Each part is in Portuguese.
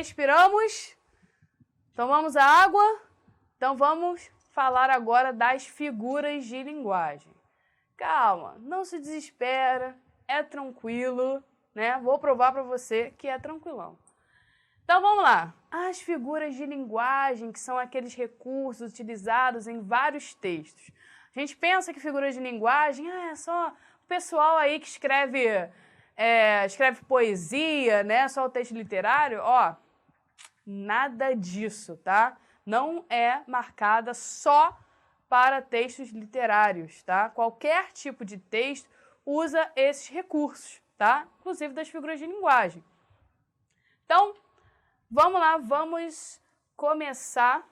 respiramos, tomamos a água, então vamos falar agora das figuras de linguagem. Calma, não se desespera, é tranquilo, né? Vou provar para você que é tranquilão. Então vamos lá. As figuras de linguagem, que são aqueles recursos utilizados em vários textos. A gente pensa que figuras de linguagem é só o pessoal aí que escreve poesia, né? Só o texto literário. Ó, nada disso, tá? Não é marcada só para textos literários, tá? Qualquer tipo de texto usa esses recursos, tá? Inclusive das figuras de linguagem. Então, vamos lá, vamos começar.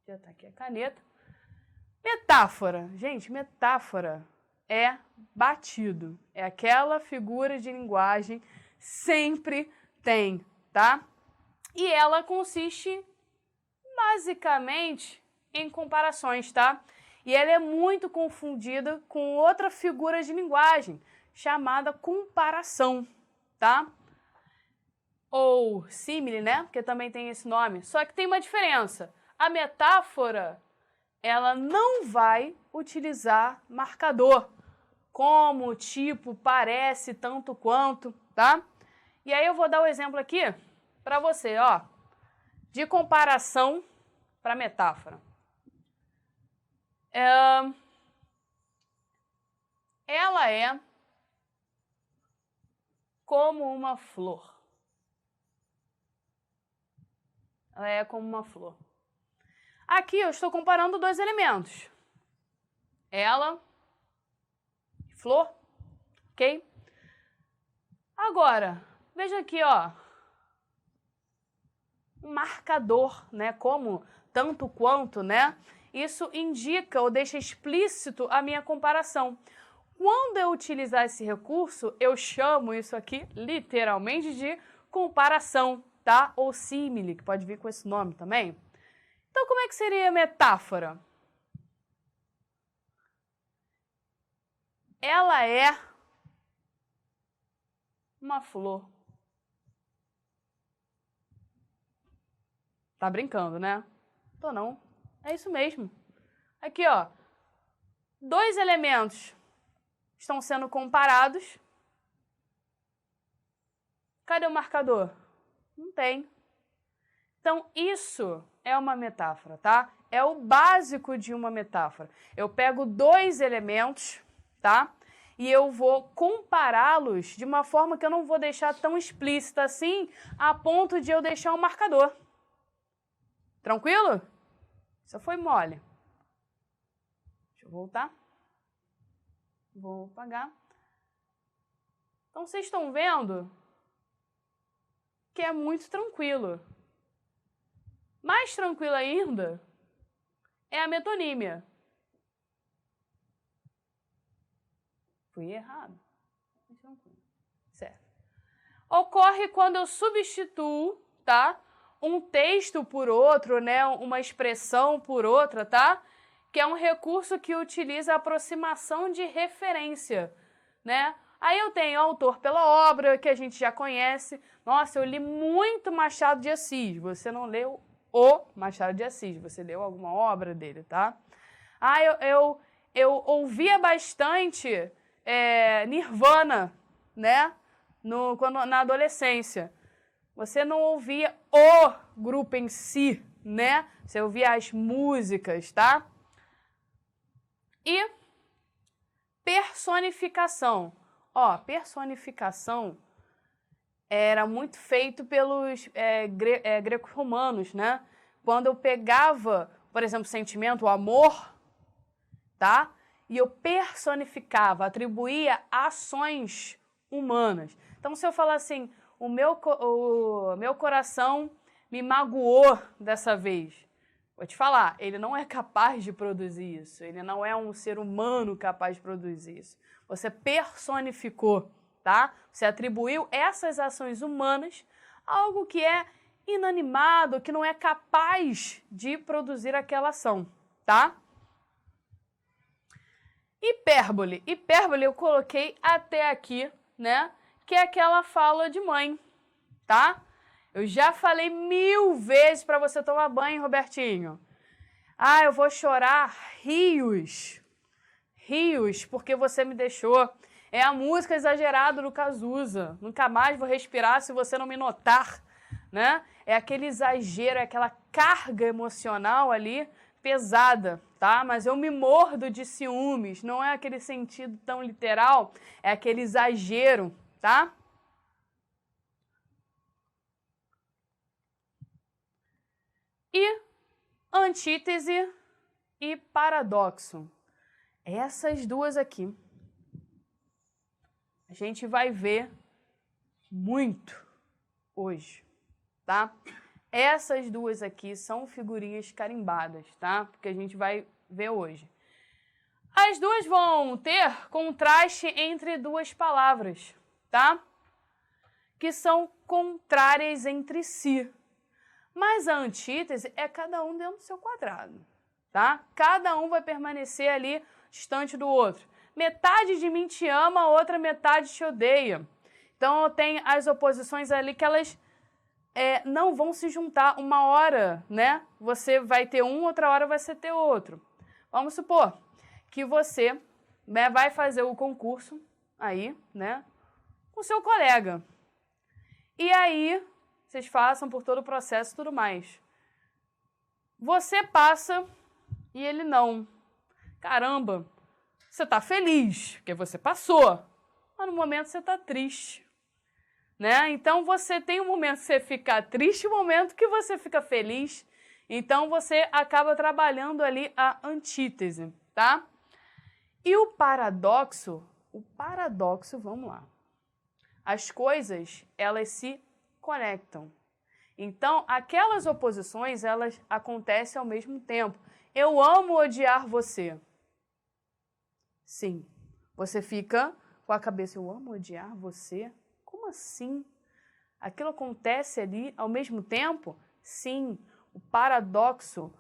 Já tá aqui a caneta. Metáfora. Gente, metáfora é batido. É aquela figura de linguagem, sempre tem, tá? E ela consiste basicamente em comparações, tá? E ela é muito confundida com outra figura de linguagem, chamada comparação, tá? Ou símile, né? Porque também tem esse nome. Só que tem uma diferença. A metáfora, ela não vai utilizar marcador, como, tipo, parece, tanto quanto, tá? E aí eu vou dar o exemplo aqui para você, ó, de comparação para metáfora. Ela é como uma flor. Ela é como uma flor. Aqui eu estou comparando dois elementos. Ela e flor, ok? Agora, veja aqui, ó. Um marcador, né? Como, tanto quanto, né? Isso indica ou deixa explícito a minha comparação. Quando eu utilizar esse recurso, eu chamo isso aqui, literalmente, de comparação, tá? Ou símile, que pode vir com esse nome também. Então, como é que seria a metáfora? Ela é uma flor. Tá brincando, né? Tô não. É isso mesmo. Aqui, ó. Dois elementos estão sendo comparados. Cadê o marcador? Não tem. Então, isso é uma metáfora, tá? É o básico de uma metáfora. Eu pego dois elementos, tá? E eu vou compará-los de uma forma que eu não vou deixar tão explícita assim, a ponto de eu deixar um marcador. Tranquilo? Isso foi mole. Deixa eu voltar. Vou apagar. Então, vocês estão vendo que é muito tranquilo. Mais tranquilo ainda é a metonímia. Fui errado. Certo. Ocorre quando eu substituo, tá? Um texto por outro, né? Uma expressão por outra, tá? Que é um recurso que utiliza a aproximação de referência, né? Aí eu tenho autor pela obra, que a gente já conhece. Nossa, eu li muito Machado de Assis. Você não leu o Machado de Assis, você leu alguma obra dele, tá? Ah, eu ouvia bastante Nirvana, né? Na adolescência. Você não ouvia o grupo em si, né? Você ouvia as músicas, tá? E personificação. Ó, personificação era muito feito pelos greco-romanos, né? Quando eu pegava, por exemplo, sentimento, o amor, tá? E eu personificava, atribuía ações humanas. Então, se eu falar assim, o meu coração me magoou dessa vez. Vou te falar, ele não é capaz de produzir isso. Ele não é um ser humano capaz de produzir isso. Você personificou, tá? Você atribuiu essas ações humanas a algo que é inanimado, que não é capaz de produzir aquela ação, tá? Hipérbole. Hipérbole eu coloquei até aqui, né? Que é aquela fala de mãe, tá? Eu já falei 1000 vezes para você tomar banho, Robertinho. Ah, eu vou chorar rios, porque você me deixou. É a música exagerada do Cazuza. Nunca mais vou respirar se você não me notar, né? É aquele exagero, é aquela carga emocional ali pesada, tá? Mas eu me mordo de ciúmes, não é aquele sentido tão literal, é aquele exagero, tá? E antítese e paradoxo. Essas duas aqui a gente vai ver muito hoje, tá? Essas duas aqui são figurinhas carimbadas, tá? Porque a gente vai ver hoje. As duas vão ter contraste entre duas palavras, tá? Que são contrárias entre si. Mas a antítese é cada um dentro do seu quadrado, tá? Cada um vai permanecer ali distante do outro. Metade de mim te ama, a outra metade te odeia. Então, tem as oposições ali que elas não vão se juntar. Uma hora, né? Você vai ter um, outra hora você ter outro. Vamos supor que você vai fazer o concurso aí, né? Com seu colega. E aí, vocês passam por todo o processo e tudo mais. Você passa e ele não. Caramba, você tá feliz, porque você passou. Mas no momento você tá triste, né? Então você tem um momento que você fica triste e um momento que você fica feliz. Então você acaba trabalhando ali a antítese, tá? E o paradoxo, vamos lá. As coisas, elas se conectam. Então, aquelas oposições, elas acontecem ao mesmo tempo. Eu amo odiar você. Sim. Você fica com a cabeça, eu amo odiar você? Como assim? Aquilo acontece ali ao mesmo tempo? Sim. O paradoxo,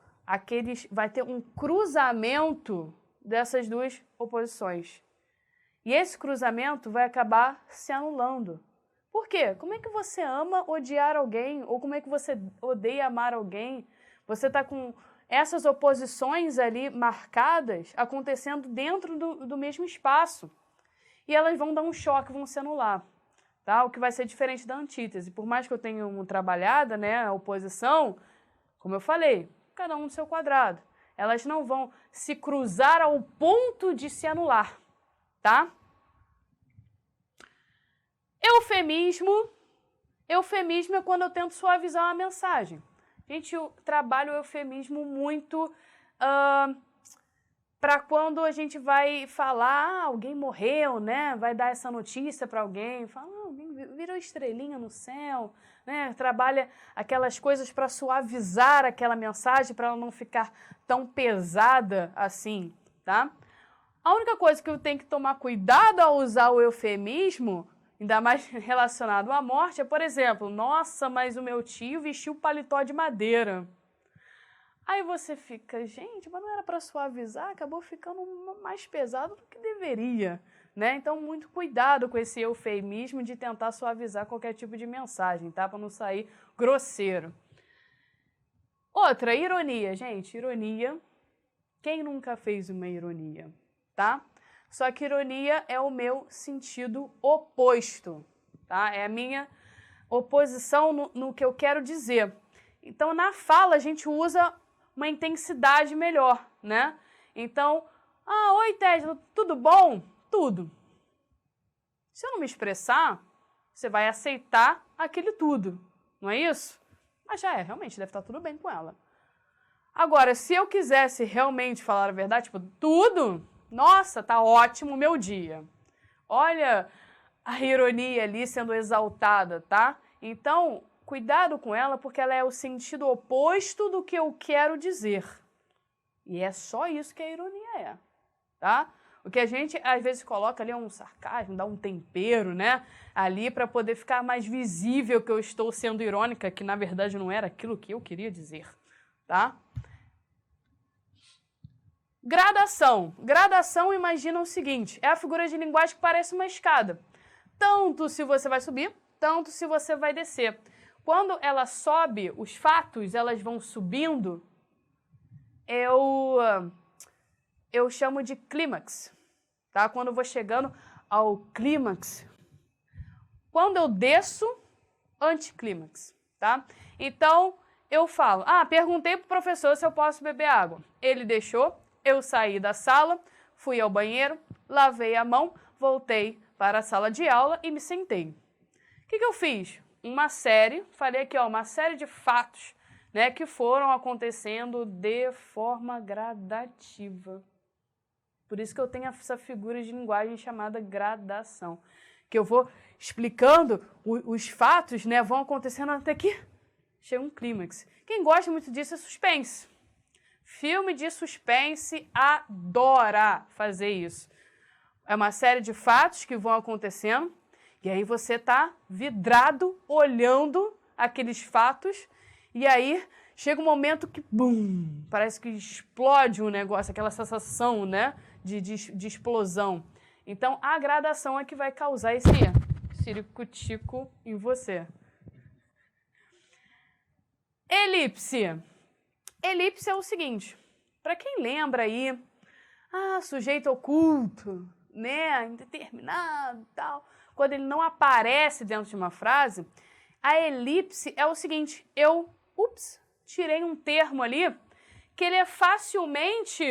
vai ter um cruzamento dessas duas oposições. E esse cruzamento vai acabar se anulando. Por quê? Como é que você ama odiar alguém? Ou como é que você odeia amar alguém? Você está com essas oposições ali marcadas acontecendo dentro do mesmo espaço. E elas vão dar um choque, vão se anular. Tá? O que vai ser diferente da antítese. Por mais que eu tenha trabalhada, né, a oposição, como eu falei, cada um no seu quadrado. Elas não vão se cruzar ao ponto de se anular. Tá? Eufemismo é quando eu tento suavizar uma mensagem. Gente, eu trabalho o eufemismo muito para quando a gente vai falar, alguém morreu, né? Vai dar essa notícia para alguém, fala, alguém virou estrelinha no céu, né? Trabalha aquelas coisas para suavizar aquela mensagem, para ela não ficar tão pesada assim, tá? A única coisa que eu tenho que tomar cuidado ao usar o eufemismo, ainda mais relacionado à morte, é, por exemplo, nossa, mas o meu tio vestiu paletó de madeira. Aí você fica, gente, mas não era para suavizar, acabou ficando mais pesado do que deveria, né? Então, muito cuidado com esse eufemismo de tentar suavizar qualquer tipo de mensagem, tá? Para não sair grosseiro. Outra, ironia. Gente, ironia, quem nunca fez uma ironia, tá? Só que ironia é o meu sentido oposto, tá? É a minha oposição no que eu quero dizer. Então, na fala, a gente usa uma intensidade melhor, né? Então, oi, Ted, tudo bom? Tudo. Se eu não me expressar, você vai aceitar aquele tudo, não é isso? Mas já realmente deve estar tudo bem com ela. Agora, se eu quisesse realmente falar a verdade, tipo, tudo, nossa, tá ótimo o meu dia. Olha a ironia ali sendo exaltada, tá? Então, cuidado com ela, porque ela é o sentido oposto do que eu quero dizer. E é só isso que a ironia é, tá? O que a gente, às vezes, coloca ali é um sarcasmo, dá um tempero, né? Ali para poder ficar mais visível que eu estou sendo irônica, que na verdade não era aquilo que eu queria dizer, tá? Gradação. Gradação, imagina o seguinte, é a figura de linguagem que parece uma escada. Tanto se você vai subir, tanto se você vai descer. quando ela sobe, os fatos, elas vão subindo, eu chamo de clímax, tá? Quando eu vou chegando ao clímax. Quando eu desço, anticlímax, tá? Então, eu falo, perguntei pro professor se eu posso beber água. Ele deixou, eu saí da sala, fui ao banheiro, lavei a mão, voltei para a sala de aula e me sentei. O que eu fiz? Falei aqui, uma série de fatos, né, que foram acontecendo de forma gradativa. Por isso que eu tenho essa figura de linguagem chamada gradação, que eu vou explicando os fatos, né, vão acontecendo até que chega um clímax. Quem gosta muito disso é suspense. Filme de suspense adora fazer isso. É uma série de fatos que vão acontecendo e aí você tá vidrado olhando aqueles fatos e aí chega um momento que, bum, parece que explode um negócio, aquela sensação, né, de explosão. Então, a gradação é que vai causar esse ciricutico em você. Elipse. Elipse é o seguinte, para quem lembra aí, sujeito oculto, né, indeterminado e tal, quando ele não aparece dentro de uma frase, a elipse é o seguinte, tirei um termo ali, que ele é facilmente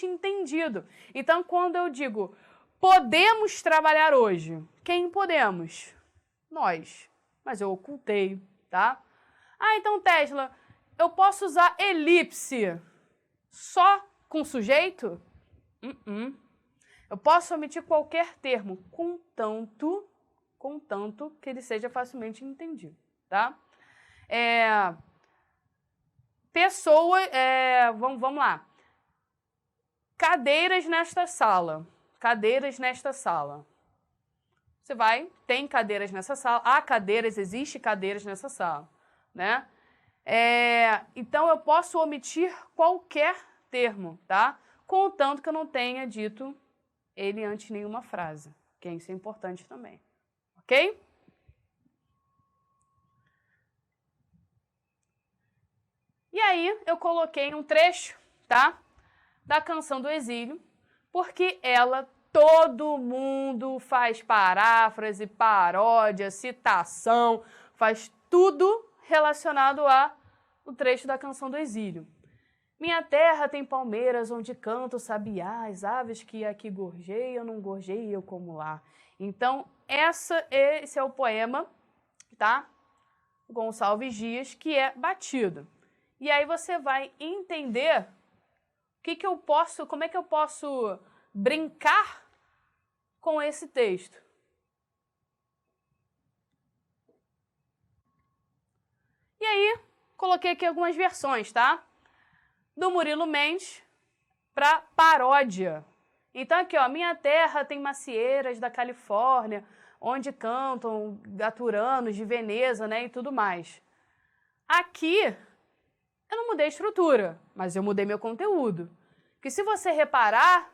entendido. Então, quando eu digo, podemos trabalhar hoje, quem podemos? Nós. Mas eu ocultei, tá? Então, Tesla, eu posso usar elipse só com sujeito? Eu posso omitir qualquer termo, contanto que ele seja facilmente entendido, tá? Vamos lá. Cadeiras nesta sala. Você tem cadeiras nessa sala. Existe cadeiras nessa sala, né? Então, eu posso omitir qualquer termo, tá? Contanto que eu não tenha dito ele antes de nenhuma frase. Ok? Isso é importante também. Ok? E aí, eu coloquei um trecho, tá? Da Canção do Exílio, porque todo mundo faz paráfrase, paródia, citação, faz tudo relacionado ao trecho da Canção do Exílio. Minha terra tem palmeiras onde canto sabiá, as aves que aqui gorjeiam, não gorjeiam como lá. Então, esse é o poema, tá? Gonçalves Dias, que é batido. E aí você vai entender como é que eu posso brincar com esse texto. E aí, coloquei aqui algumas versões, tá? Do Murilo Mendes para paródia. Então aqui, minha terra tem macieiras da Califórnia, onde cantam gaturanos de Veneza, né, e tudo mais. Aqui, eu não mudei a estrutura, mas eu mudei meu conteúdo. Que se você reparar,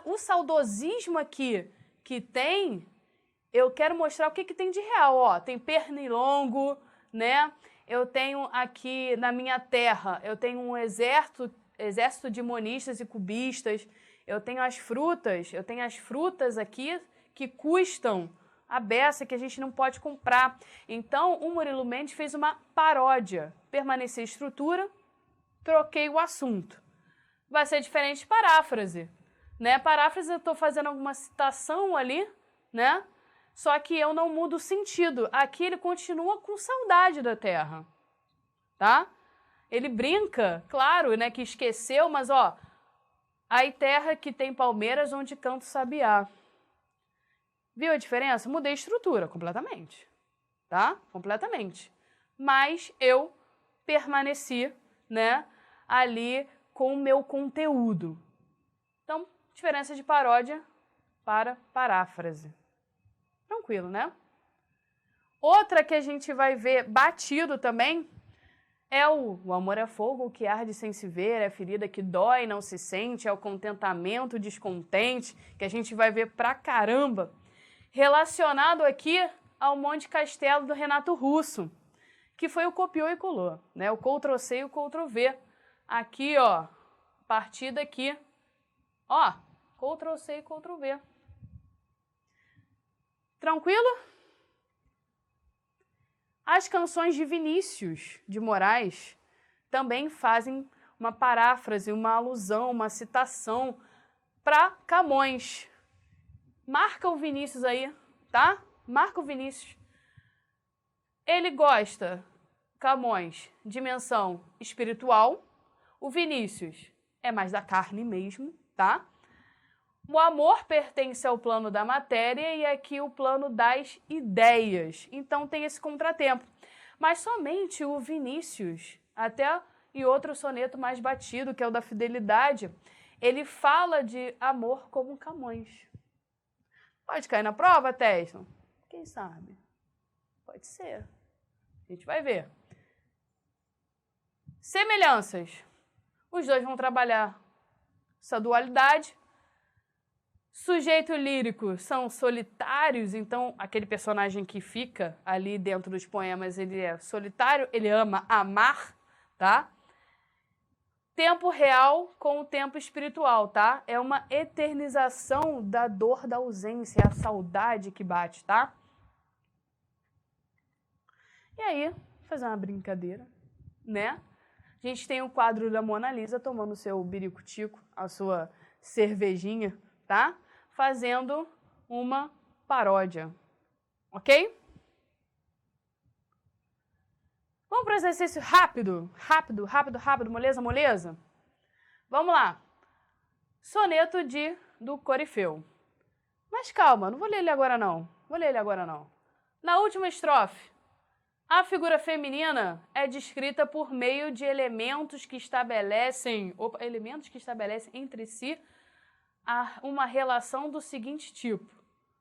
o saudosismo aqui que tem, eu quero mostrar o que tem de real. Tem pernilongo, né? Eu tenho aqui na minha terra, eu tenho um exército de monistas e cubistas, eu tenho as frutas aqui que custam a beça, que a gente não pode comprar. Então, o Murilo Mendes fez uma paródia. Permaneci a estrutura, troquei o assunto. Vai ser diferente de paráfrase, né? Paráfrase eu estou fazendo alguma citação ali, né? Só que eu não mudo o sentido. Aqui ele continua com saudade da terra, tá? Ele brinca, claro, né, que esqueceu, mas aí terra que tem palmeiras onde canto sabiá. Viu a diferença? Mudei a estrutura completamente, tá? Completamente. Mas eu permaneci, né, ali com o meu conteúdo. Então, diferença de paródia para paráfrase. Tranquilo, né? Outra que a gente vai ver batido também é o amor é fogo, o que arde sem se ver, é a ferida que dói, não se sente, é o contentamento descontente, que a gente vai ver pra caramba. Relacionado aqui ao Monte Castelo do Renato Russo, que foi o copiou e colou, né? O Ctrl+C e o Ctrl+V. Aqui, ó, a partir daqui, ó, Ctrl+C e Ctrl+V. Tranquilo? As canções de Vinícius de Moraes também fazem uma paráfrase, uma alusão, uma citação para Camões. Marca o Vinícius aí, tá? Marca o Vinícius. Ele gosta, Camões, dimensão espiritual. O Vinícius é mais da carne mesmo, tá? O amor pertence ao plano da matéria e aqui o plano das ideias. Então tem esse contratempo. Mas somente o Vinícius, até e outro soneto mais batido, que é o da fidelidade, ele fala de amor como Camões. Pode cair na prova, Tesson? Quem sabe? Pode ser. A gente vai ver. Semelhanças. Os dois vão trabalhar essa dualidade. Sujeito e lírico são solitários, então aquele personagem que fica ali dentro dos poemas, ele é solitário, ele ama amar, tá? Tempo real com o tempo espiritual, tá? É uma eternização da dor da ausência, é a saudade que bate, tá? E aí, vou fazer uma brincadeira, né? A gente tem o quadro da Mona Lisa tomando seu biricutico, a sua cervejinha, tá? Fazendo uma paródia, ok? Vamos para o exercício rápido, moleza, moleza? Vamos lá. Soneto do Corifeu. Mas calma, não vou ler ele agora não. Na última estrofe, a figura feminina é descrita por meio de elementos que estabelecem entre si uma relação do seguinte tipo.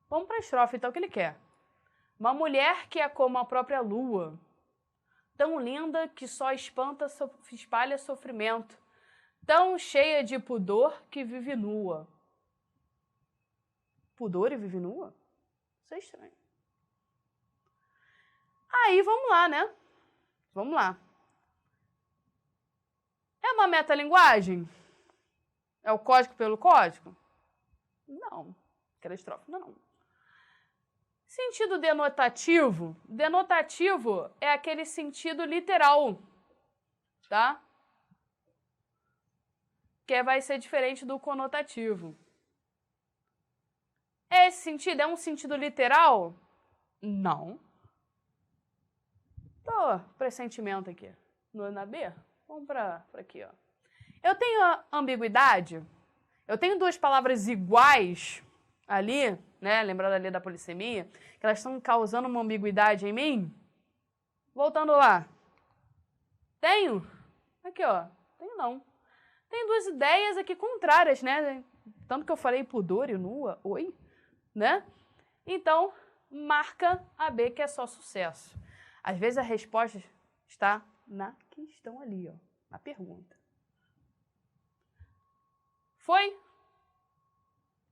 Vamos para a estrofe, então, o que ele quer. Uma mulher que é como a própria lua, tão linda que só espalha sofrimento, tão cheia de pudor que vive nua. Pudor e vive nua? Isso é estranho. Aí, vamos lá, né? Vamos lá. É uma metalinguagem? É o código pelo código? Não. Aquela estrofe, não. Sentido denotativo. Denotativo é aquele sentido literal, tá? Que vai ser diferente do conotativo. Esse sentido é um sentido literal? Não. Pressentimento aqui. Na B? Vamos para aqui, ó. Eu tenho a ambiguidade. Eu tenho duas palavras iguais ali, né? Lembrando ali da polissemia, que elas estão causando uma ambiguidade em mim. Voltando lá. Tenho? Aqui, ó. Tenho não. Tem duas ideias aqui contrárias, né? Tanto que eu falei pudor e nua. Oi? Né? Então, marca a B, que é só sucesso. Às vezes a resposta está na questão ali, ó. Na pergunta. Foi?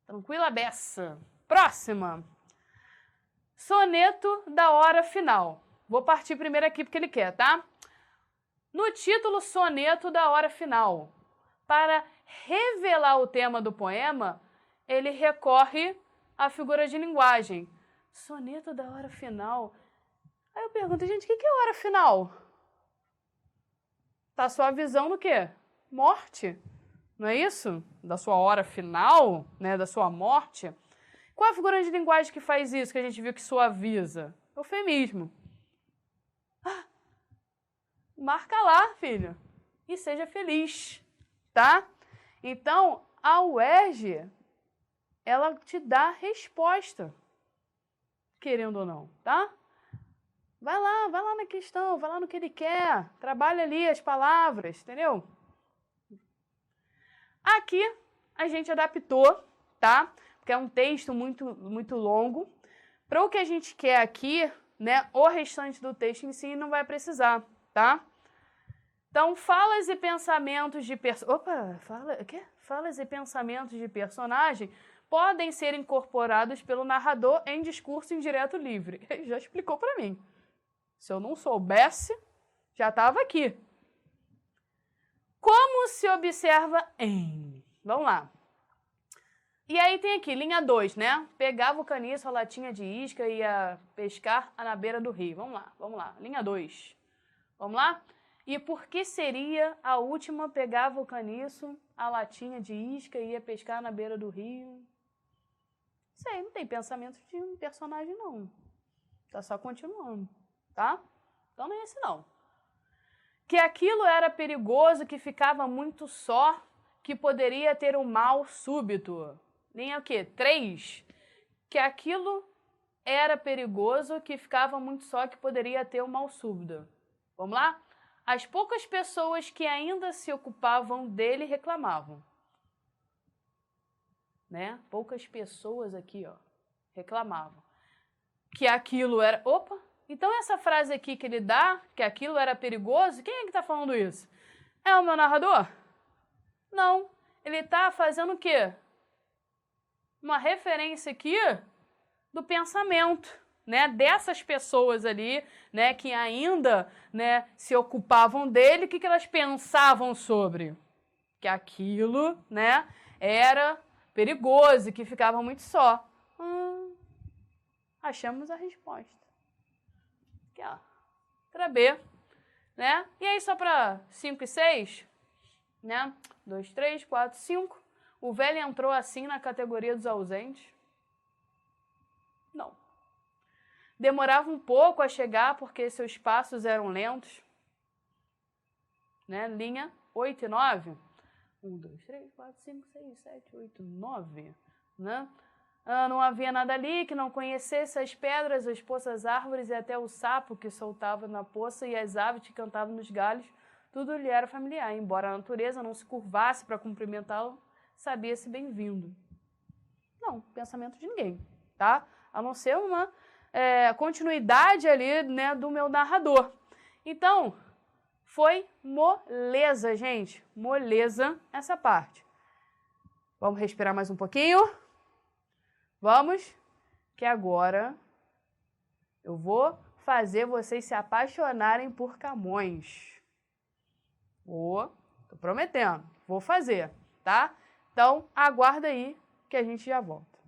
Tranquila, beça. Próxima. Soneto da hora final. Vou partir primeiro aqui porque ele quer, tá? No título, soneto da hora final. Para revelar o tema do poema, ele recorre à figura de linguagem. Soneto da hora final. Aí eu pergunto, gente, o que é hora final? Tá a sua visão do quê? Morte. Não é isso? Da sua hora final, né? Da sua morte. Qual é a figura de linguagem que faz isso, que a gente viu que suaviza? Eufemismo. Marca lá, filho. E seja feliz, tá? Então, a UERJ, ela te dá resposta, querendo ou não, tá? Vai lá na questão, vai lá no que ele quer. Trabalha ali as palavras, entendeu? Aqui a gente adaptou, tá? Porque é um texto muito longo. Para o que a gente quer aqui, né? O restante do texto em si não vai precisar, tá? Então, falas e pensamentos de personagem podem ser incorporados pelo narrador em discurso indireto livre. Ele já explicou para mim. Se eu não soubesse, já estava aqui. Como se observa em... Vamos lá. E aí tem aqui, linha 2, né? Pegava o caniço, a latinha de isca e ia pescar na beira do rio. Vamos lá. Linha 2. Vamos lá? E por que seria a última pegava o caniço, a latinha de isca e ia pescar na beira do rio? Isso aí não tem pensamento de um personagem, não. Tá só continuando, tá? Então não é esse, não. Que aquilo era perigoso, que ficava muito só, que poderia ter um mal súbito. Linha o quê? 3. Que aquilo era perigoso, que ficava muito só, que poderia ter um mal súbito. Vamos lá? As poucas pessoas que ainda se ocupavam dele reclamavam. Né? Poucas pessoas aqui, ó, reclamavam. Que aquilo era... Opa! Então essa frase aqui que ele dá, que aquilo era perigoso, quem é que está falando isso? É o meu narrador? Não. Ele está fazendo o quê? Uma referência aqui do pensamento, né? Dessas pessoas ali, né? Que ainda, né, se ocupavam dele, o que elas pensavam sobre? Que aquilo, né, era perigoso e que ficava muito só. Achamos a resposta. Aqui, ó. Letra B, né? E aí, só para 5 e 6, né? 2, 3, 4, 5. O velho entrou assim na categoria dos ausentes? Não. Demorava um pouco a chegar porque seus passos eram lentos. Né? Linha 8 e 9. 1, 2, 3, 4, 5, 6, 7, 8, 9. Né? Não havia nada ali que não conhecesse as pedras, as poças, as árvores e até o sapo que soltava na poça e as aves que cantavam nos galhos. Tudo lhe era familiar, embora a natureza não se curvasse para cumprimentá-lo, sabia-se bem-vindo. Não, pensamento de ninguém, tá? A não ser uma continuidade ali, né, do meu narrador. Então, foi moleza, gente. Moleza essa parte. Vamos respirar mais um pouquinho? Vamos? Que agora eu vou fazer vocês se apaixonarem por Camões. Tô prometendo. Vou fazer, tá? Então, aguarda aí que a gente já volta.